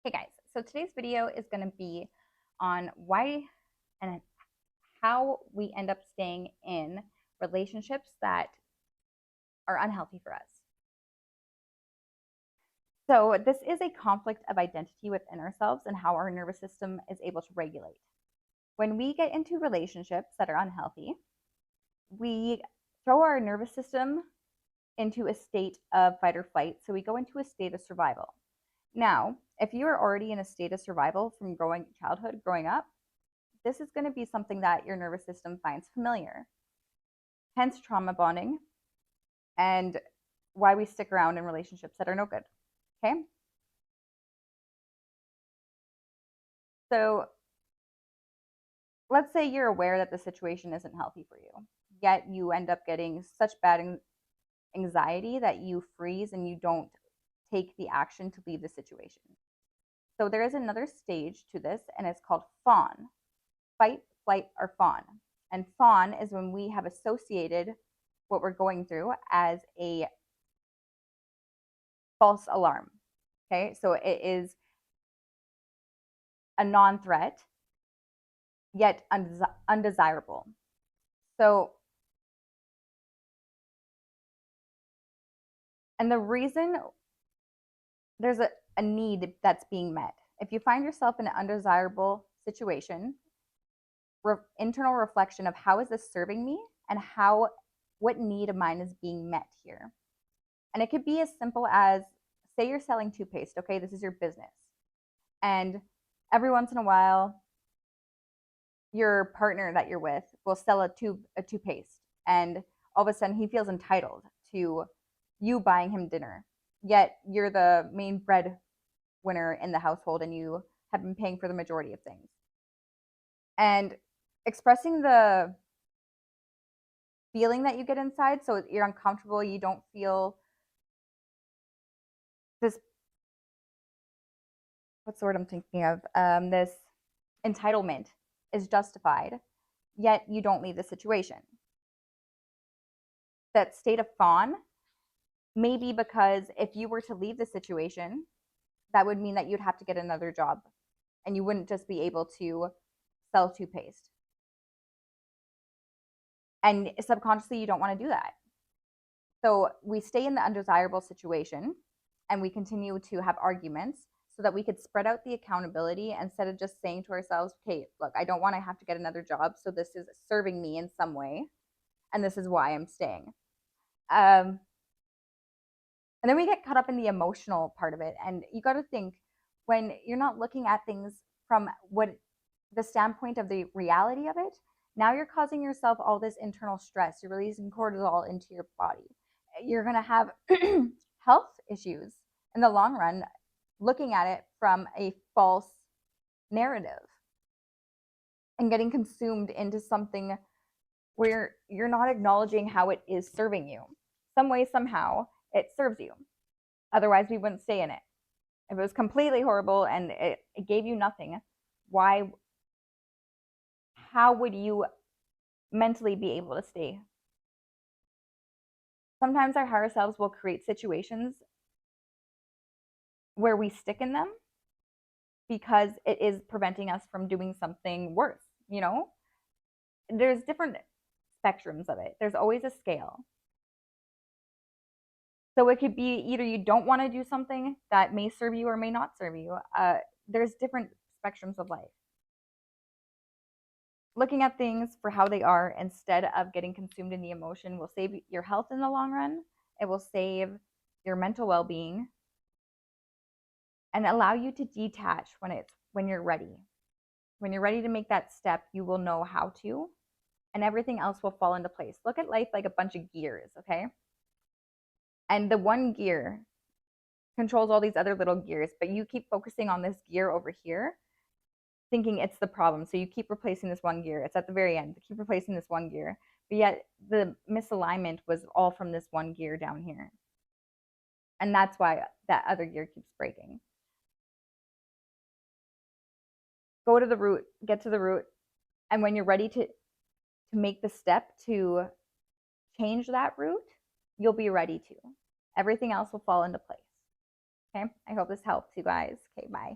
Hey guys, so today's video is going to be on why and how we end up staying in relationships that are unhealthy for us. So, this is a conflict of identity within ourselves and how our nervous system is able to regulate. When we get into relationships that are unhealthy, we throw our nervous system into a state of fight or flight. So, we go into a state of survival. Now, if you are already in a state of survival from growing up, this is going to be something that your nervous system finds familiar. Hence trauma bonding and why we stick around in relationships that are no good. Okay? So let's say you're aware that the situation isn't healthy for you, yet you end up getting such bad anxiety that you freeze and you don't take the action to leave the situation. So there is another stage to this, and it's called fawn. Fight, flight, or fawn. And fawn is when we have associated what we're going through as a false alarm. Okay, so it is a non-threat, yet undesirable. So, and the reason there's a need that's being met. If you find yourself in an undesirable situation, internal reflection of how is this serving me and what need of mine is being met here. And it could be as simple as, say you're selling toothpaste, okay, this is your business. And every once in a while, your partner that you're with will sell a toothpaste, and all of a sudden he feels entitled to you buying him dinner. Yet you're the main breadwinner in the household and you have been paying for the majority of things. And expressing the feeling that you get inside, so you're uncomfortable, you don't feel this, what's the word I'm thinking of, this entitlement is justified, yet you don't leave the situation. That state of fawn may be because if you were to leave the situation, that would mean that you'd have to get another job and you wouldn't just be able to sell toothpaste. And subconsciously, you don't want to do that. So we stay in the undesirable situation and we continue to have arguments so that we could spread out the accountability instead of just saying to ourselves, okay, look, I don't want to have to get another job, so this is serving me in some way, and this is why I'm staying. And then we get caught up in the emotional part of it. And you got to think, when you're not looking at things from what the standpoint of the reality of it, now you're causing yourself all this internal stress. You're releasing cortisol into your body. You're going to have health issues in the long run, looking at it from a false narrative and getting consumed into something where you're not acknowledging how it is serving you. Some way, somehow, it serves you. Otherwise, we wouldn't stay in it. If it was completely horrible and it gave you nothing, how would you mentally be able to stay? Sometimes our higher selves will create situations where we stick in them because it is preventing us from doing something worse, There's different spectrums of it. There's always a scale. So it could be either you don't want to do something that may serve you or may not serve you. There's different spectrums of life. Looking at things for how they are instead of getting consumed in the emotion will save your health in the long run. It will save your mental well-being and allow you to detach when you're ready. When you're ready to make that step, you will know how to, and everything else will fall into place. Look at life like a bunch of gears, okay? And the one gear controls all these other little gears, but you keep focusing on this gear over here, thinking it's the problem. So you keep replacing this one gear. It's at the very end. You keep replacing this one gear. But yet the misalignment was all from this one gear down here. And that's why that other gear keeps breaking. Go to the root, get to the root. And when you're ready to make the step to change that root, you'll be ready to. Everything else will fall into place. Okay, I hope this helps you guys. Okay, bye.